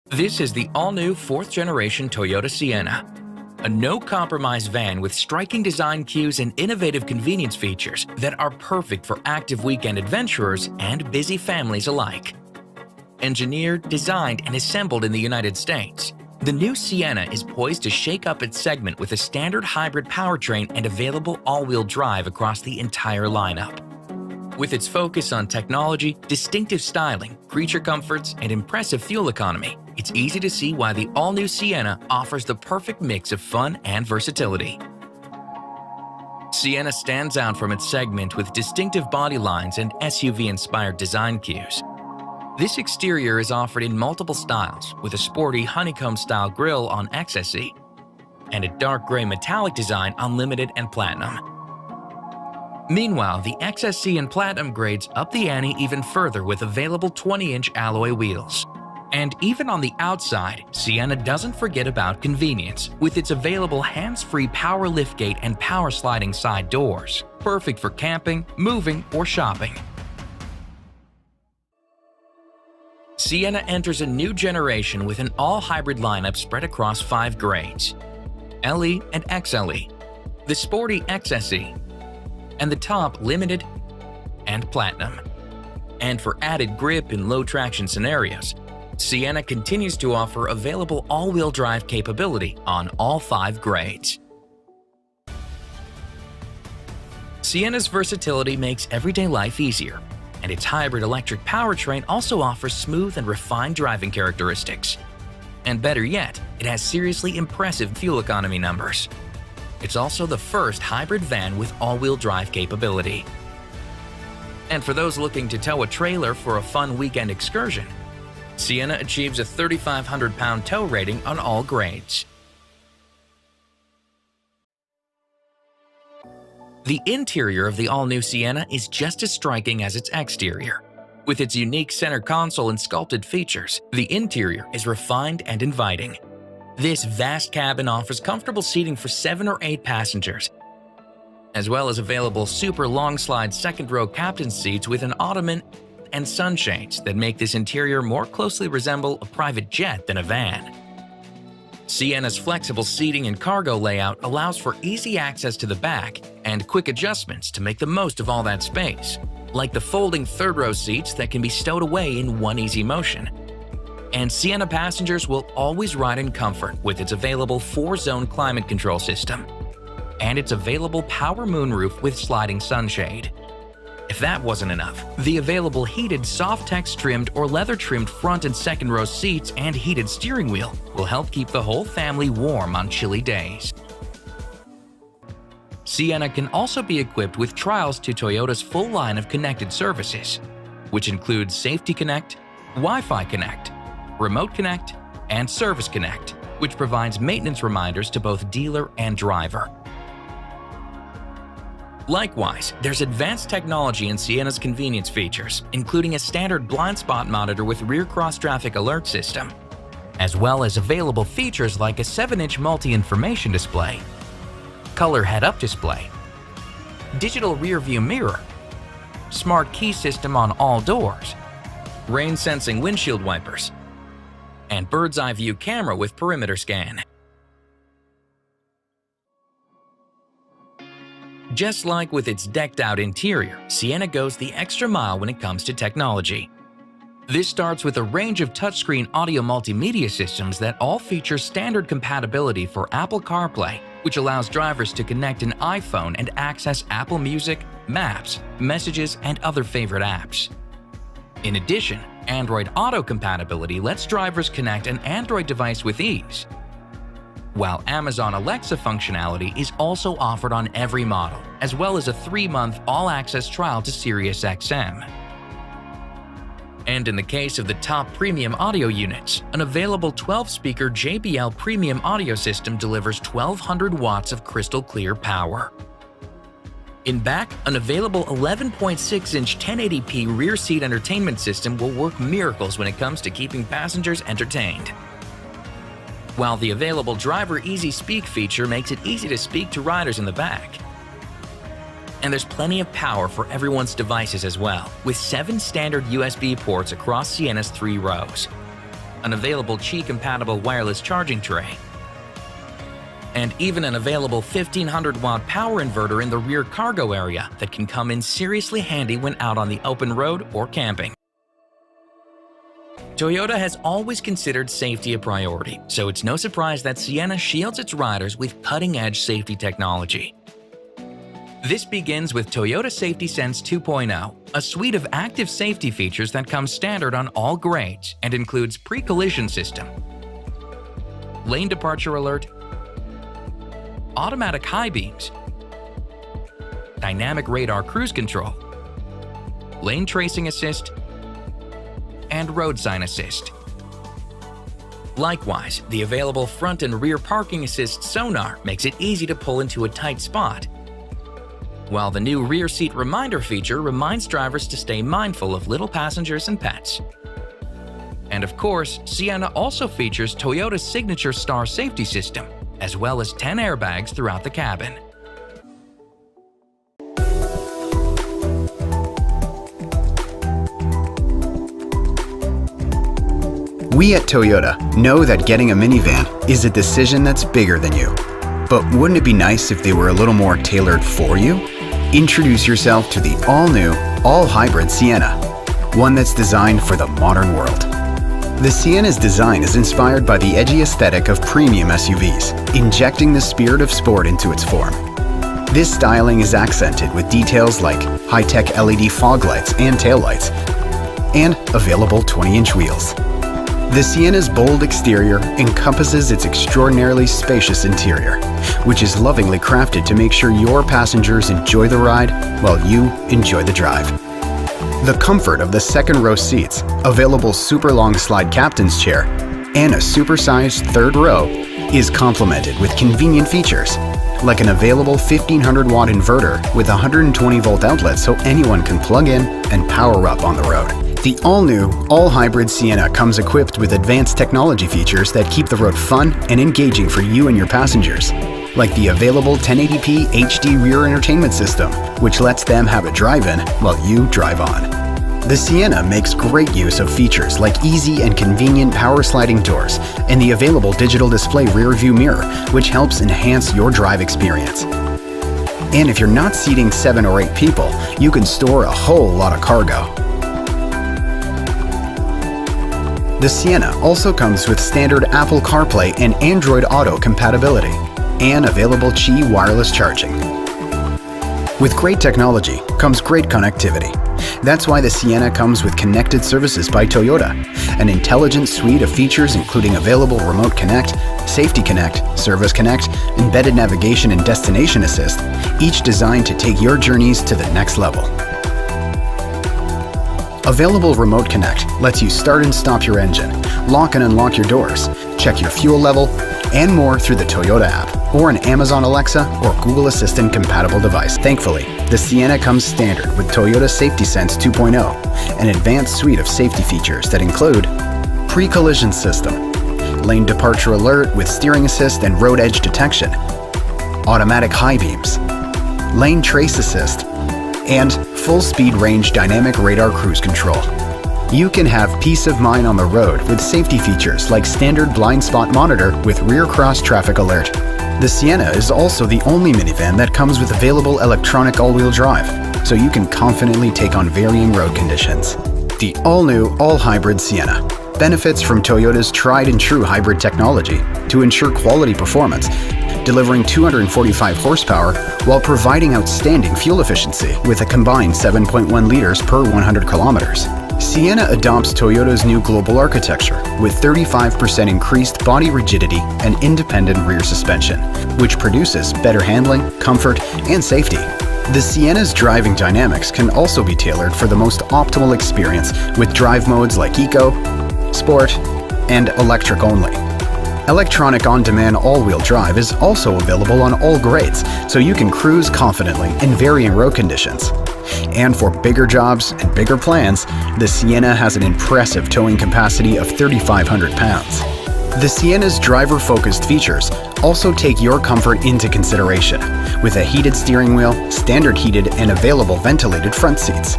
This is the all-new 4th-generation Toyota Sienna, a no-compromise van with striking design cues and innovative convenience features that are perfect for active weekend adventurers and busy families alike. Engineered, designed, and assembled in the United States, the new Sienna is poised to shake up its segment with a standard hybrid powertrain and available all-wheel drive across the entire lineup. With its focus on technology, distinctive styling, creature comforts, and impressive fuel economy, it's easy to see why the all-new Sienna offers the perfect mix of fun and versatility. Sienna stands out from its segment with distinctive body lines and SUV-inspired design cues. This exterior is offered in multiple styles, with a sporty honeycomb-style grille on XSE and a dark gray metallic design on Limited and Platinum. Meanwhile, the XSE and Platinum grades up the ante even further with available 20-inch alloy wheels. And even on the outside, Sienna doesn't forget about convenience, with its available hands-free power liftgate and power sliding side doors, perfect for camping, moving, or shopping. Sienna enters a new generation with an all-hybrid lineup spread across 5 grades: LE and XLE, the sporty XSE, and the top Limited and Platinum. And for added grip in low-traction scenarios, Sienna continues to offer available all-wheel drive capability on all 5 grades. Sienna's versatility makes everyday life easier, and its hybrid electric powertrain also offers smooth and refined driving characteristics. And better yet, it has seriously impressive fuel economy numbers. It's also the first hybrid van with all-wheel drive capability. And for those looking to tow a trailer for a fun weekend excursion, Sienna achieves a 3,500-pound tow rating on all grades. The interior of the all-new Sienna is just as striking as its exterior. With its unique center console and sculpted features, the interior is refined and inviting. This vast cabin offers comfortable seating for 7 or 8 passengers, as well as available super long slide second-row captain's seats with an ottoman and sunshades that make this interior more closely resemble a private jet than a van. Sienna's flexible seating and cargo layout allows for easy access to the back and quick adjustments to make the most of all that space, like the folding third-row seats that can be stowed away in one easy motion. And Sienna passengers will always ride in comfort with its available 4-zone climate control system and its available power moonroof with sliding sunshade. If that wasn't enough, the available heated Softex trimmed or leather trimmed front and second row seats and heated steering wheel will help keep the whole family warm on chilly days. Sienna can also be equipped with trials to Toyota's full line of connected services, which includes Safety Connect, Wi-Fi Connect, Remote Connect, and Service Connect, which provides maintenance reminders to both dealer and driver. Likewise, there's advanced technology in Sienna's convenience features, including a standard blind spot monitor with rear cross-traffic alert system, as well as available features like a 7-inch multi-information display, color head-up display, digital rear-view mirror, smart key system on all doors, rain-sensing windshield wipers, and bird's-eye view camera with perimeter scan. Just like with its decked-out interior, Sienna goes the extra mile when it comes to technology. This starts with a range of touchscreen audio multimedia systems that all feature standard compatibility for Apple CarPlay, which allows drivers to connect an iPhone and access Apple Music, Maps, Messages, and other favorite apps. In addition, Android Auto compatibility lets drivers connect an Android device with ease, while Amazon Alexa functionality is also offered on every model, as well as a 3-month all-access trial to SiriusXM. And in the case of the top premium audio units, an available 12-speaker JBL Premium audio system delivers 1,200 watts of crystal-clear power. In back, an available 11.6-inch 1080p rear seat entertainment system will work miracles when it comes to keeping passengers entertained, while the available Driver Easy Speak feature makes it easy to speak to riders in the back. And there's plenty of power for everyone's devices as well, with 7 standard USB ports across Sienna's 3 rows. an available Qi-compatible wireless charging tray, and even an available 1500-watt power inverter in the rear cargo area that can come in seriously handy when out on the open road or camping. Toyota has always considered safety a priority, so it's no surprise that Sienna shields its riders with cutting-edge safety technology. This begins with Toyota Safety Sense 2.0, a suite of active safety features that comes standard on all grades and includes pre-collision system, lane departure alert, automatic high beams, dynamic radar cruise control, lane tracing assist, and road sign assist. Likewise, the available front and rear parking assist sonar makes it easy to pull into a tight spot, while the new rear seat reminder feature reminds drivers to stay mindful of little passengers and pets. And of course, Sienna also features Toyota's signature Star safety system, as well as 10 airbags throughout the cabin. We at Toyota know that getting a minivan is a decision that's bigger than you. But wouldn't it be nice if they were a little more tailored for you? Introduce yourself to the all-new, all-hybrid Sienna, one that's designed for the modern world. The Sienna's design is inspired by the edgy aesthetic of premium SUVs, injecting the spirit of sport into its form. This styling is accented with details like high-tech LED fog lights and taillights, and available 20-inch wheels. The Sienna's bold exterior encompasses its extraordinarily spacious interior, which is lovingly crafted to make sure your passengers enjoy the ride while you enjoy the drive. The comfort of the second-row seats, available super long slide captain's chair, and a supersized third row is complemented with convenient features, like an available 1500-watt inverter with 120-volt outlets so anyone can plug in and power up on the road. The all-new, all-hybrid Sienna comes equipped with advanced technology features that keep the road fun and engaging for you and your passengers, like the available 1080p HD rear entertainment system, which lets them have a drive-in while you drive on. The Sienna makes great use of features like easy and convenient power sliding doors and the available digital display rear view mirror, which helps enhance your drive experience. And if you're not seating 7 or 8 people, you can store a whole lot of cargo. The Sienna also comes with standard Apple CarPlay and Android Auto compatibility, and available Qi wireless charging. With great technology comes great connectivity. That's why the Sienna comes with Connected Services by Toyota, an intelligent suite of features including available Remote Connect, Safety Connect, Service Connect, Embedded Navigation and Destination Assist, each designed to take your journeys to the next level. Available Remote Connect lets you start and stop your engine, lock and unlock your doors, check your fuel level, and more through the Toyota app or an Amazon Alexa or Google Assistant compatible device. Thankfully, the Sienna comes standard with Toyota Safety Sense 2.0, an advanced suite of safety features that include pre-collision system, lane departure alert with steering assist and road edge detection, automatic high beams, lane trace assist, and full-speed range dynamic radar cruise control. You can have peace of mind on the road with safety features like standard blind spot monitor with rear cross traffic alert. The Sienna is also the only minivan that comes with available electronic all-wheel drive, so you can confidently take on varying road conditions. The all-new, all-hybrid Sienna benefits from Toyota's tried-and-true hybrid technology to ensure quality performance, delivering 245 horsepower while providing outstanding fuel efficiency with a combined 7.1 liters per 100 kilometers. Sienna adopts Toyota's new global architecture with 35% increased body rigidity and independent rear suspension, which produces better handling, comfort, and safety. The Sienna's driving dynamics can also be tailored for the most optimal experience with drive modes like Eco, Sport, and Electric only. Electronic on-demand all-wheel drive is also available on all grades, so you can cruise confidently in varying road conditions. And for bigger jobs and bigger plans, the Sienna has an impressive towing capacity of 3,500 pounds. The Sienna's driver-focused features also take your comfort into consideration, with a heated steering wheel, standard heated and available ventilated front seats.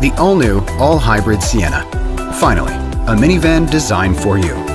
The all-new, all-hybrid Sienna. Finally, a minivan designed for you.